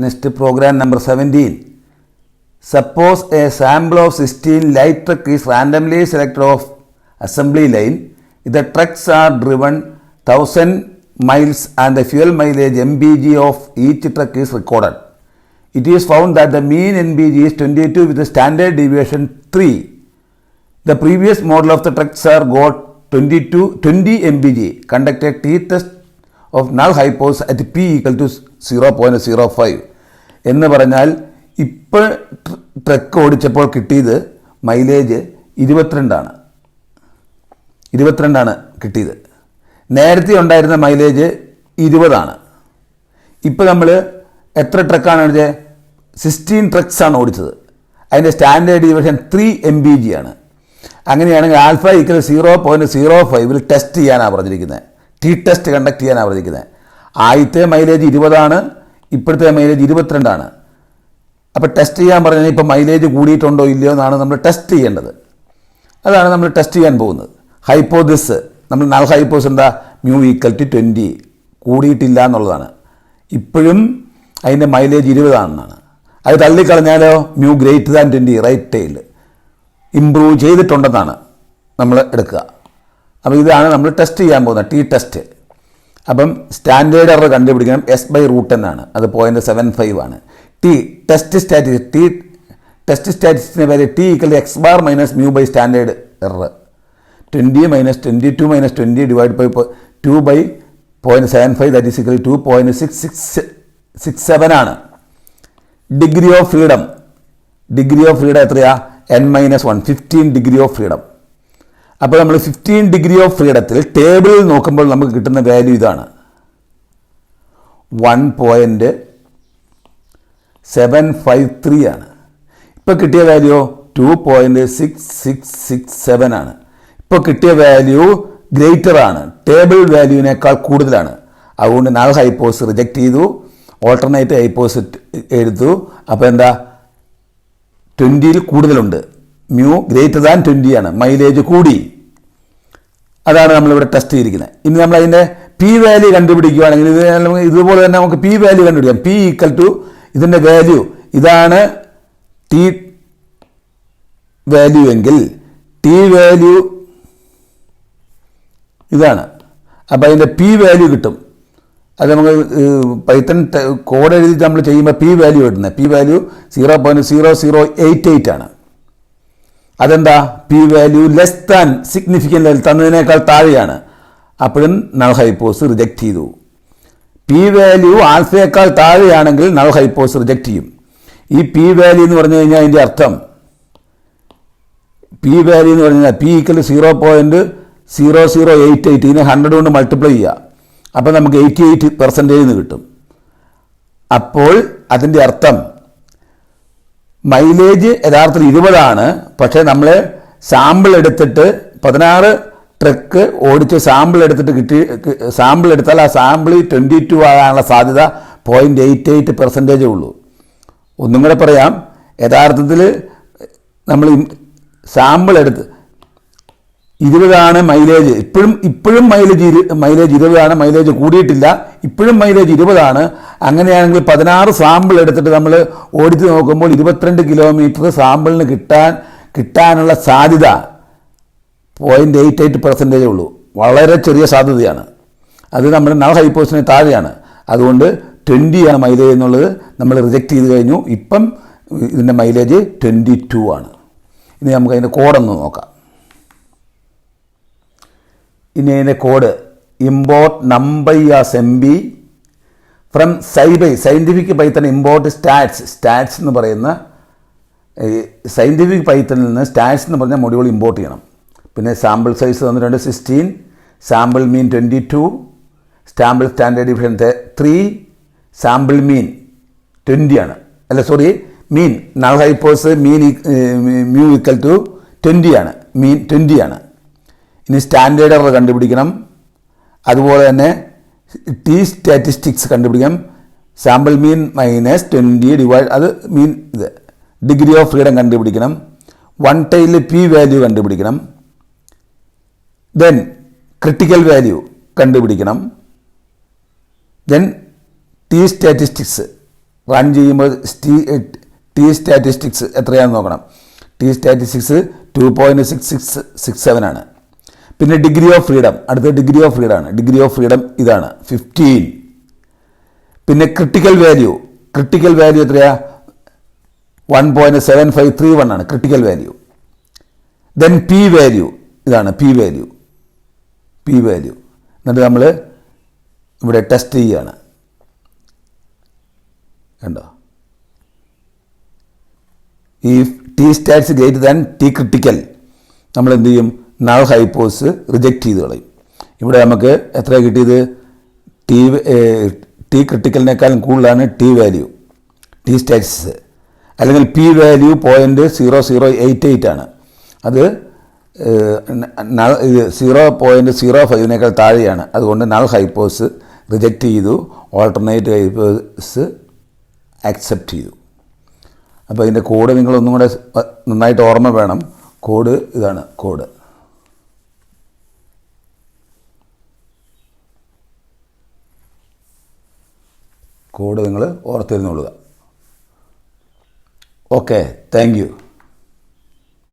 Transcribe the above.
Next, program number 17. Suppose a sample of 16 light truck is randomly selected off assembly line. If the trucks are driven 1000 miles and the fuel mileage MPG of each truck is recorded. It is found that the mean NPG is 22 with a standard deviation 3. The previous model of the trucks are got 20 MPG. Conduct a t-test of null hypothesis at P equal to 0.05. എന്ന് പറഞ്ഞാൽ ഇപ്പോൾ truck ഓടിച്ചപ്പോൾ കിട്ടിയത് mileage 22 കിട്ടിയത്. നേരത്തെ ഉണ്ടായിരുന്ന mileage 20. ഇപ്പോൾ നമ്മൾ എത്ര ട്രക്കാണ് ഓടിച്ചത്? 16 ട്രക്സാണ് ഓടിച്ചത്. അതിൻ്റെ സ്റ്റാൻഡേർഡ് ഡിവിഷൻ 3 MPG ആണ്. അങ്ങനെയാണെങ്കിൽ ആൽഫ ഈക്വൽ 0.05 ടെസ്റ്റ് ചെയ്യാനാണ് പറഞ്ഞിരിക്കുന്നത്. ടി ടെസ്റ്റ് കണ്ടക്ട് ചെയ്യാനാണ് പറഞ്ഞിരിക്കുന്നത്. ആദ്യത്തെ മൈലേജ് 20, ഇപ്പോഴത്തെ മൈലേജ് 22. അപ്പോൾ ടെസ്റ്റ് ചെയ്യാൻ പറഞ്ഞാൽ ഇപ്പോൾ മൈലേജ് കൂടിയിട്ടുണ്ടോ ഇല്ലയോ എന്നാണ് നമ്മൾ ടെസ്റ്റ് ചെയ്യേണ്ടത്. അതാണ് നമ്മൾ ടെസ്റ്റ് ചെയ്യാൻ പോകുന്നത്. ഹൈപ്പോതിസ് നമ്മൾ നൾ ഹൈപ്പോസ് എന്താ? മ്യൂ ഈക്വൽ ടു 20 കൂടിയിട്ടില്ല എന്നുള്ളതാണ്. ഇപ്പോഴും അതിൻ്റെ മൈലേജ് 20 അത് തള്ളിക്കളഞ്ഞാലോ mu greater than 20 right tail improve ചെയ്തിട്ടുണ്ടെന്നാണ് നമ്മൾ എടുക്കുക. അപ്പോൾ ഇതാണ് നമ്മൾ ടെസ്റ്റ് ചെയ്യാൻ പോകുന്നത്, ടി ടെസ്റ്റ്. അപ്പം സ്റ്റാൻഡേർഡ് എറർ കണ്ടുപിടിക്കണം. S/√10 ആണ്. അത് 0.75 ആണ്. ടി ടെസ്റ്റ് സ്റ്റാറ്റിസ്റ്റിക്സിനെ വരെ T equal X bar minus mu by standard error 20 - 22 - 20 divide by 2/0.75 that is equal 2.667 ആണ്. ഡിഗ്രി ഓഫ് ഫ്രീഡം എത്രയാ? n-1 15 degree of freedom. അപ്പോൾ നമ്മൾ 15 ഡിഗ്രി ഓഫ് ഫ്രീഡത്തിൽ ടേബിളിൽ നോക്കുമ്പോൾ നമുക്ക് കിട്ടുന്ന വാല്യൂ ഇതാണ്, 1.753 ആണ്. ഇപ്പോൾ കിട്ടിയ വാല്യൂ 2.6667 ആണ്. ഇപ്പോൾ കിട്ടിയ വാല്യൂ ഗ്രേറ്റർ ആണ്, ടേബിൾ വാല്യൂവിനേക്കാൾ കൂടുതലാണ്. അതുകൊണ്ട് നൾ ഹൈപ്പോസ് റിജക്റ്റ് ചെയ്തു, ഓൾട്ടർനേറ്റ് ഹൈപ്പോസ് എടുത്തു. അപ്പോൾ എന്താ? 20ൽ കൂടുതലുണ്ട്. മ്യൂ ഗ്രേറ്റർ ദാൻ 20 ആണ്, മൈലേജ് കൂടി. അതാണ് നമ്മളിവിടെ ടെസ്റ്റ് ചെയ്തിരിക്കുന്നത്. ഇനി നമ്മൾ അതിൻ്റെ പി വാല്യൂ കണ്ടുപിടിക്കുകയാണെങ്കിൽ ഇതുപോലെ തന്നെ നമുക്ക് പി വാല്യൂ കണ്ടുപിടിക്കാം. പി ഈക്വൽ ടു ഇതിൻ്റെ വാല്യൂ ഇതാണ് ടി വാല്യൂ എങ്കിൽ ടി വാല്യൂ ഇതാണ്. അപ്പോൾ അതിൻ്റെ പി വാല്യൂ കിട്ടും. അത് നമുക്ക് പൈത്തൺ കോഡ് എഴുതിയിട്ട് നമ്മൾ ചെയ്യുമ്പോൾ പി വാല്യൂ കിട്ടുന്നത്. പി വാല്യൂ 0.0088 ആണ്. അതെന്താ? P value less than significant level തന്നതിനേക്കാൾ താഴെയാണ്. അപ്പോഴും നൾ ഹൈപ്പോസ് റിജക്റ്റ് ചെയ്തു. പി വാല്യൂ ആൽഫയേക്കാൾ താഴെയാണെങ്കിൽ നൾ ഹൈപ്പോസ് റിജക്റ്റ് ചെയ്യും. ഈ പി വാല്യൂ എന്ന് പറഞ്ഞു കഴിഞ്ഞാൽ അതിൻ്റെ അർത്ഥം പി വാല്യൂ എന്ന് പറഞ്ഞു കഴിഞ്ഞാൽ പി ഈക്വൽ 0.0088 ഇതിനെ 100 കൊണ്ട് മൾട്ടിപ്ലൈ ചെയ്യുക. അപ്പോൾ നമുക്ക് 88% കിട്ടും. അപ്പോൾ അതിൻ്റെ അർത്ഥം മൈലേജ് യഥാർത്ഥത്തിൽ 20 പക്ഷേ നമ്മൾ സാമ്പിൾ എടുത്തിട്ട് 16 ട്രക്ക് ഓടിച്ച് സാമ്പിൾ എടുത്താൽ ആ സാമ്പിൾ 22 ആകാനുള്ള സാധ്യത 0.88% ഉള്ളൂ. ഒന്നും കൂടെ പറയാം, യഥാർത്ഥത്തിൽ നമ്മൾ സാമ്പിൾ എടുത്ത് 20 മൈലേജ്. ഇപ്പോഴും മൈലേജ് 20, മൈലേജ് കൂടിയിട്ടില്ല. ഇപ്പോഴും മൈലേജ് 20. അങ്ങനെയാണെങ്കിൽ 16 സാമ്പിൾ എടുത്തിട്ട് നമ്മൾ ഓടിച്ച് നോക്കുമ്പോൾ 22 കിലോമീറ്റർ സാമ്പിളിന് കിട്ടാനുള്ള സാധ്യത 0.88% ഉള്ളൂ. വളരെ ചെറിയ സാധ്യതയാണ്. അത് നമ്മുടെ നൾ ഹൈപ്പോസിന് താഴെയാണ്. അതുകൊണ്ട് 20 ആണ് മൈലേജ് എന്നുള്ളത് നമ്മൾ റിജക്റ്റ് ചെയ്ത് കഴിഞ്ഞു. ഇപ്പം ഇതിൻ്റെ മൈലേജ് 22 ആണ്. ഇനി നമുക്ക് അതിൻ്റെ കോഡൊന്ന് നോക്കാം. ഇനി അതിൻ്റെ code import number as MB from scientific Python import stats എന്ന് പറയുന്ന സയൻറ്റിഫിക് പൈത്തണിൽ നിന്ന് സ്റ്റാറ്റ്സ് എന്ന് പറഞ്ഞ മൊഡ്യൂൾ ഇമ്പോർട്ട് ചെയ്യണം. പിന്നെ സാമ്പിൾ സൈസ് തന്നിട്ടുണ്ട് 16, sample mean 22, sample standard division 3, sample mean 20 ആണ്. Mean null hypothesis mu equal to 20 ആണ്. മീൻ 20 ആണ്. ഇനി സ്റ്റാൻഡേർഡ് എറർ കണ്ടുപിടിക്കണം. അതുപോലെ തന്നെ ടി സ്റ്റാറ്റിസ്റ്റിക്സ് കണ്ടുപിടിക്കണം. സാമ്പിൾ മീൻ മൈനസ് 20 ഡിവൈഡ് അത് മീൻ ഇത് ഡിഗ്രി ഓഫ് ഫ്രീഡം കണ്ടുപിടിക്കണം. വൺ ടൈലിൽ പി വാല്യൂ കണ്ടുപിടിക്കണം. ദെൻ ക്രിട്ടിക്കൽ വാല്യൂ കണ്ടുപിടിക്കണം. ദെൻ ടി സ്റ്റാറ്റിസ്റ്റിക്സ് റൺ ചെയ്യുമ്പോൾ ടി സ്റ്റാറ്റിസ്റ്റിക്സ് എത്രയാണെന്ന് നോക്കണം. ടി സ്റ്റാറ്റിസ്റ്റിക്സ് 2.6667 ആണ്. പിന്നെ ഡിഗ്രി ഓഫ് ഫ്രീഡം, അടുത്ത ഡിഗ്രി ഓഫ് ഫ്രീഡം ആണ്. ഡിഗ്രി ഓഫ് ഫ്രീഡം ഇതാണ് 15. പിന്നെ ക്രിട്ടിക്കൽ വാല്യൂ എത്രയാ? 1.7531 ആണ് critical value. Then P value ഇതാണ് പി വാല്യൂ. എന്നിട്ട് നമ്മൾ ഇവിടെ ടെസ്റ്റ് ചെയ്യുകയാണ്. കണ്ടോ? ഈ T stats greater than T critical നമ്മൾ എന്ത് ചെയ്യും? നൾ ഹൈപ്പോസ് റിജക്റ്റ് ചെയ്ത് കളയും. ഇവിടെ നമുക്ക് എത്ര കിട്ടിയത്? ടി ക്രിട്ടിക്കലിനേക്കാളും കൂടുതലാണ് ടി വാല്യൂ, ടി സ്റ്റാറ്റ്സ്. അല്ലെങ്കിൽ പി വാല്യൂ 0.0088 ആണ്. അത് 0.05 താഴെയാണ്. അതുകൊണ്ട് നൾ ഹൈപ്പോസ് റിജക്റ്റ് ചെയ്തു, ഓൾട്ടർനേറ്റ് ഹൈപ്പോസ് ആക്സെപ്റ്റ് ചെയ്തു. അപ്പോൾ ഇതിൻ്റെ കോഡ് നിങ്ങളൊന്നും കൂടെ നന്നായിട്ട് ഓർമ്മ വേണം. കോഡ് ഇതാണ്. കോഡ് നിങ്ങൾ ഓർത്തിരുന്നുകൊള്ളുക. Okay, thank you.